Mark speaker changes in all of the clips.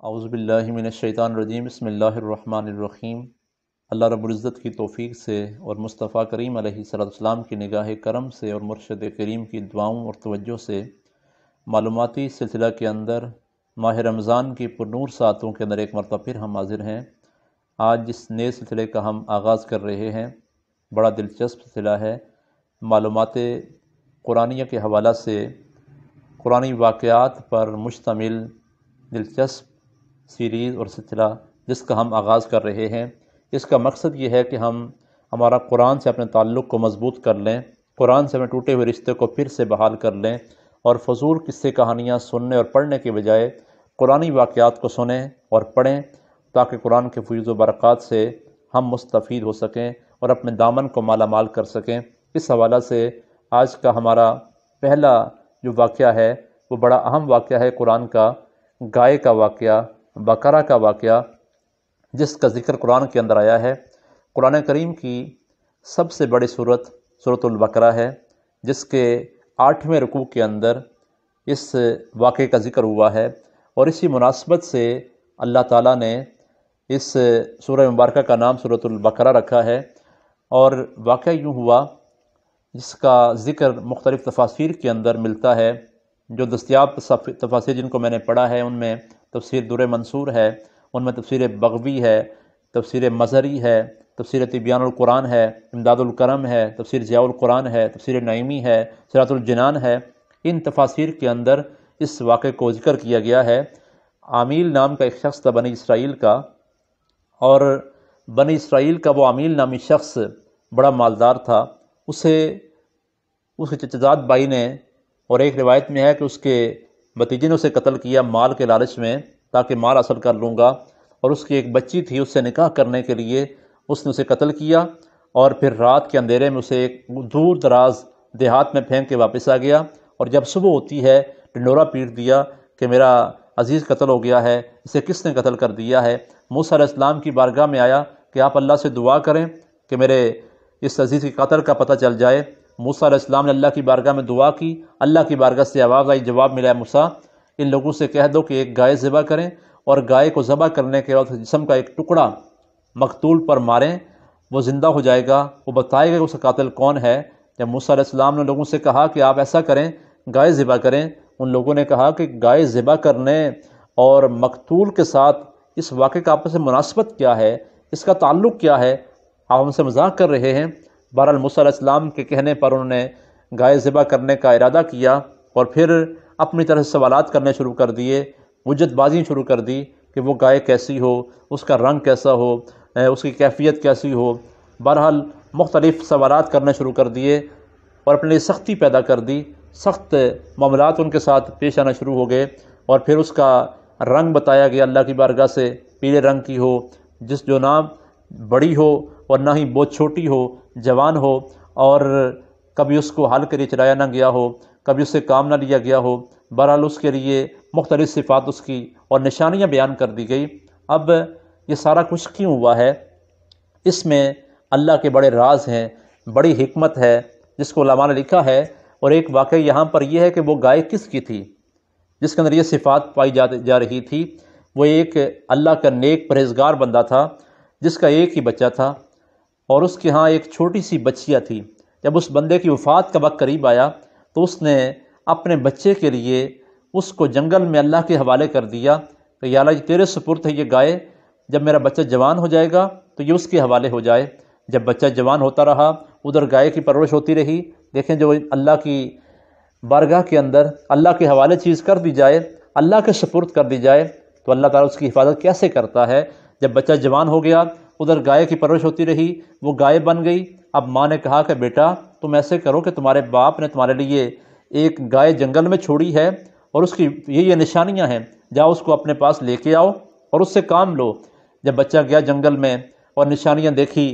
Speaker 1: اعوذ باللہ من الشیطان الرجیم بسم اللہ الرحمن الرحیم۔ اللہ رب العزت کی توفیق سے اور مصطفیٰ کریم علیہ السلام کی نگاہ کرم سے اور مرشد کریم کی دعاؤں اور توجہ سے معلوماتی سلسلہ کے اندر ماہ رمضان کی پرنور ساعتوں کے اندر ایک مرتبہ پھر ہم حاضر ہیں۔ آج جس نئے سلسلے کا ہم آغاز کر رہے ہیں بڑا دلچسپ سلسلہ ہے۔ معلومات قرآنیہ کے حوالہ سے قرآنی واقعات پر مشتمل دلچسپ سیریز اور سلسلہ جس کا ہم آغاز کر رہے ہیں۔ اس کا مقصد یہ ہے کہ ہمارا قرآن سے اپنے تعلق کو مضبوط کر لیں، قرآن سے اپنے ٹوٹے ہوئے رشتے کو پھر سے بحال کر لیں اور فضول قصے کہانیاں سننے اور پڑھنے کے بجائے قرآنی واقعات کو سنیں اور پڑھیں، تاکہ قرآن کے فیض و برکات سے ہم مستفید ہو سکیں اور اپنے دامن کو مالا مال کر سکیں۔ اس حوالہ سے آج کا ہمارا پہلا جو واقعہ ہے وہ بڑا اہم واقعہ ہے قرآن کا، گائے کا واقعہ، بقرہ کا واقعہ، جس کا ذکر قرآن کے اندر آیا ہے۔ قرآن کریم کی سب سے بڑی سورۃ البقرہ ہے، جس کے 8ویں رکوع کے اندر اس واقعے کا ذکر ہوا ہے، اور اسی مناسبت سے اللہ تعالیٰ نے اس سورہ مبارکہ کا نام سورۃ البقرہ رکھا ہے۔ اور واقعہ یوں ہوا، جس کا ذکر مختلف تفاسیر کے اندر ملتا ہے۔ جو دستیاب تفاسیر جن کو میں نے پڑھا ہے ان میں تفسیر در منصور ہے، ان میں تفسیر بغوی ہے، تفسیر مظہری ہے، تفسیر تبیان القرآن ہے، امداد الکرم ہے، تفسیر ضیاء القرآن ہے، تفسیر نعیمی ہے، صراط الجنان ہے۔ ان تفاسیر کے اندر اس واقعے کو ذکر کیا گیا ہے۔ عامیل نام کا ایک شخص تھا بنی اسرائیل کا، اور بنی اسرائیل کا وہ عامیل نامی شخص بڑا مالدار تھا۔ اس کے چچا زاد بھائی نے، اور ایک روایت میں ہے کہ اس کے بھتیجے نے اسے قتل کیا مال کے لالچ میں، تاکہ مال حاصل کر لوں گا، اور اس کی ایک بچی تھی، اس سے نکاح کرنے کے لیے اس نے اسے قتل کیا، اور پھر رات کے اندھیرے میں اسے ایک دور دراز دیہات میں پھینک کے واپس آ گیا۔ اور جب صبح ہوتی ہے ڈنڈورا پیٹ دیا کہ میرا عزیز قتل ہو گیا ہے، اسے کس نے قتل کر دیا ہے۔ موسیٰ علیہ السلام کی بارگاہ میں آیا کہ آپ اللہ سے دعا کریں کہ میرے اس عزیز کی قتل کا پتہ چل جائے۔ موسیٰ علیہ السلام نے اللہ کی بارگاہ میں دعا کی، اللہ کی بارگاہ سے آواز آئی، جواب ملا، موسیٰ ان لوگوں سے کہہ دو کہ ایک گائے ذبح کریں، اور گائے کو ذبح کرنے کے بعد جسم کا ایک ٹکڑا مقتول پر ماریں، وہ زندہ ہو جائے گا، وہ بتائے گا کہ اس کا قاتل کون ہے۔ جب موسیٰ علیہ السلام نے لوگوں سے کہا کہ آپ ایسا کریں، گائے ذبح کریں، ان لوگوں نے کہا کہ گائے ذبح کرنے اور مقتول کے ساتھ اس واقعے کا آپس میں مناسبت کیا ہے، اس کا تعلق کیا ہے، آپ ہم سے مذاق کر رہے ہیں۔ بہرحال موسیٰ علیہ السلام کے کہنے پر انہوں نے گائے ذبح کرنے کا ارادہ کیا، اور پھر اپنی طرح سے سوالات کرنے شروع کر دیے، حجت بازی شروع کر دی کہ وہ گائے کیسی ہو، اس کا رنگ کیسا ہو، اس کی کیفیت کیسی ہو۔ بہرحال مختلف سوالات کرنے شروع کر دیے، اور اپنے لیے سختی پیدا کر دی، سخت معاملات ان کے ساتھ پیش آنا شروع ہو گئے۔ اور پھر اس کا رنگ بتایا گیا اللہ کی بارگاہ سے، پیلے رنگ کی ہو، جو نہ بڑی ہو اور نہ ہی بہت چھوٹی ہو، جوان ہو، اور کبھی اس کو حل کے لیے چلایا نہ گیا ہو، کبھی اس سے کام نہ لیا گیا ہو۔ بہرحال اس کے لیے مختلف صفات اس کی اور نشانیاں بیان کر دی گئی۔ اب یہ سارا کچھ کیوں ہوا ہے؟ اس میں اللہ کے بڑے راز ہیں، بڑی حکمت ہے، جس کو علماء نے لکھا ہے۔ اور ایک واقعہ یہاں پر یہ ہے کہ وہ گائے کس کی تھی جس کے اندر یہ صفات پائی جا رہی تھی؟ وہ ایک اللہ کا نیک پرہیزگار بندہ تھا، جس کا ایک ہی بچہ تھا، اور اس کے ہاں ایک چھوٹی سی بچیاں تھی۔ جب اس بندے کی وفات کا وقت قریب آیا تو اس نے اپنے بچے کے لیے اس کو جنگل میں اللہ کے حوالے کر دیا کہ یا اللہ، یہ تیرے سپرد ہے یہ گائے، جب میرا بچہ جوان ہو جائے گا تو یہ اس کے حوالے ہو جائے۔ جب بچہ جوان ہوتا رہا، ادھر گائے کی پرورش ہوتی رہی۔ دیکھیں، جو اللہ کی بارگاہ کے اندر اللہ کے حوالے چیز کر دی جائے، اللہ کے سپرد کر دی جائے، تو اللہ تعالیٰ اس کی حفاظت کیسے کرتا ہے۔ جب بچہ جوان ہو گیا، ادھر گائے کی پرورش ہوتی رہی، وہ گائے بن گئی۔ اب ماں نے کہا کہ بیٹا تم ایسے کرو کہ تمہارے باپ نے تمہارے لیے ایک گائے جنگل میں چھوڑی ہے، اور اس کی یہ نشانیاں ہیں، جاؤ اس کو اپنے پاس لے کے آؤ اور اس سے کام لو۔ جب بچہ گیا جنگل میں اور نشانیاں دیکھی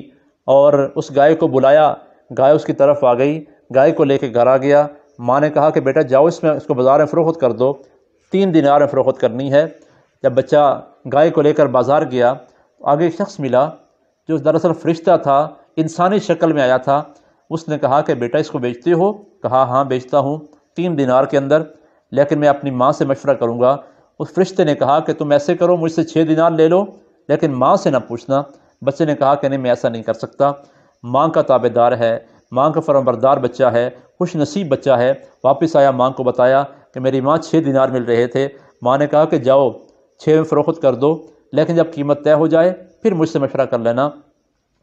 Speaker 1: اور اس گائے کو بلایا، گائے اس کی طرف آ گئی، گائے کو لے کے گھر آ گیا۔ ماں نے کہا کہ بیٹا جاؤ اس کو بازار میں فروخت کر دو، 3 دینار میں فروخت کرنی ہے۔ جب بچہ گائے کو لے کر بازار گیا، آگے ایک شخص ملا جو دراصل فرشتہ تھا، انسانی شکل میں آیا تھا۔ اس نے کہا کہ بیٹا اس کو بیچتے ہو؟ کہا ہاں بیچتا ہوں، 3 دینار کے اندر، لیکن میں اپنی ماں سے مشورہ کروں گا، اس فرشتے نے کہا کہ تم ایسے کرو، مجھ سے 6 دینار لے لو لیکن ماں سے نہ پوچھنا۔ بچے نے کہا کہ نہیں، میں ایسا نہیں کر سکتا، ماں کا تابع دار ہے، ماں کا فرمانبردار بچہ ہے، خوش نصیب بچہ ہے۔ واپس آیا، ماں کو بتایا کہ میری ماں 6 دینار مل رہے تھے۔ ماں نے کہا کہ جاؤ 6 میں فروخت کر دو، لیکن جب قیمت طے ہو جائے پھر مجھ سے مشورہ کر لینا۔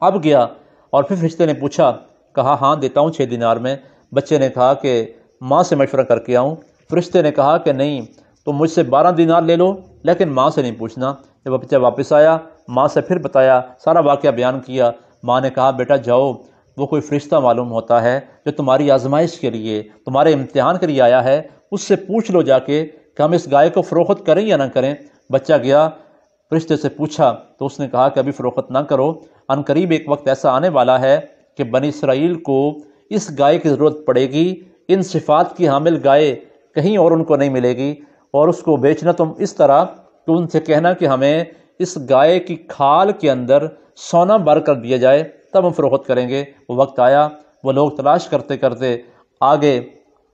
Speaker 1: اب گیا اور پھر فرشتے نے پوچھا، کہا ہاں دیتا ہوں 6 دینار میں۔ بچے نے کہا کہ ماں سے مشورہ کر کے آؤں۔ فرشتے نے کہا کہ نہیں، تم مجھ سے 12 دینار لے لو لیکن ماں سے نہیں پوچھنا۔ جب بچہ واپس آیا، ماں سے پھر بتایا، سارا واقعہ بیان کیا۔ ماں نے کہا بیٹا جاؤ، وہ کوئی فرشتہ معلوم ہوتا ہے جو تمہاری آزمائش کے لیے، تمہارے امتحان کے لیے آیا ہے، اس سے پوچھ لو جا کے کہ ہم اس گائے کو فروخت کریں یا نہ کریں۔ بچہ گیا، فرشتے سے پوچھا تو اس نے کہا کہ ابھی فروخت نہ کرو، عن قریب ایک وقت ایسا آنے والا ہے کہ بنی اسرائیل کو اس گائے کی ضرورت پڑے گی، ان صفات کی حامل گائے کہیں اور ان کو نہیں ملے گی، اور اس کو بیچنا تم اس طرح کہ ان سے کہنا کہ ہمیں اس گائے کی کھال کے اندر سونا بھر کر دیا جائے، تب ہم فروخت کریں گے۔ وہ وقت آیا، وہ لوگ تلاش کرتے کرتے آگے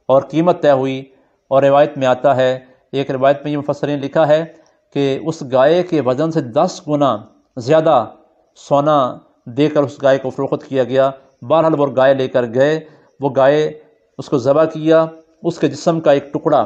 Speaker 1: اور قیمت طے ہوئی، اور روایت میں آتا ہے، ایک روایت میں یہ مفسرین نے لکھا ہے کہ اس گائے کے وزن سے 10 گنا زیادہ سونا دے کر اس گائے کو فروخت کیا گیا۔ بہرحال وہ گائے لے کر گئے، وہ گائے اس کو ذبح کیا، اس کے جسم کا ایک ٹکڑا،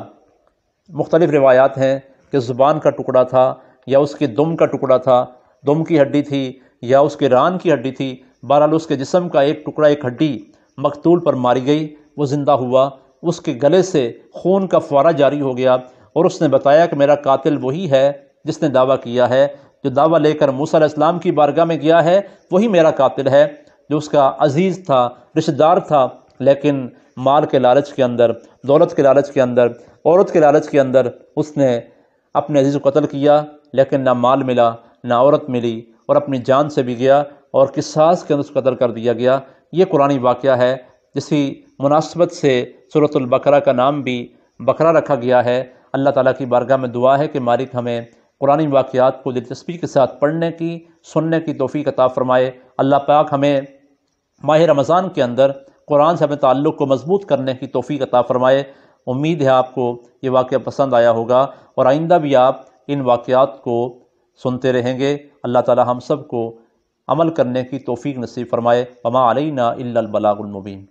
Speaker 1: مختلف روایات ہیں کہ زبان کا ٹکڑا تھا یا اس کے دم کا ٹکڑا تھا، دم کی ہڈی تھی یا اس کے ران کی ہڈی تھی، بہرحال اس کے جسم کا ایک ٹکڑا، ایک ہڈی مقتول پر ماری گئی، وہ زندہ ہوا، اس کے گلے سے خون کا فوارہ جاری ہو گیا، اور اس نے بتایا کہ میرا قاتل وہی ہے جس نے دعویٰ کیا ہے، جو دعویٰ لے کر موسیٰ علیہ السلام کی بارگاہ میں گیا ہے وہی میرا قاتل ہے، جو اس کا عزیز تھا، رشتہ دار تھا، لیکن مال کے لالچ کے اندر، دولت کے لالچ کے اندر، عورت کے لالچ کے اندر اس نے اپنے عزیز کو قتل کیا، لیکن نہ مال ملا نہ عورت ملی، اور اپنی جان سے بھی گیا، اور قصاص کے اندر اس کو قتل کر دیا گیا۔ یہ قرآنی واقعہ ہے، جسی مناسبت سے سورۃ البقرہ کا نام بھی بقرہ رکھا گیا ہے۔ اللہ تعالیٰ کی بارگاہ میں دعا ہے کہ مالک ہمیں قرآنی واقعات کو دلچسپی کے ساتھ پڑھنے کی، سننے کی توفیق عطا فرمائے۔ اللہ پاک ہمیں ماہ رمضان کے اندر قرآن سے اپنے تعلق کو مضبوط کرنے کی توفیق عطا فرمائے۔ امید ہے آپ کو یہ واقعہ پسند آیا ہوگا، اور آئندہ بھی آپ ان واقعات کو سنتے رہیں گے۔ اللہ تعالی ہم سب کو عمل کرنے کی توفیق نصیب فرمائے۔ وما علینا الا البلاغ المبین۔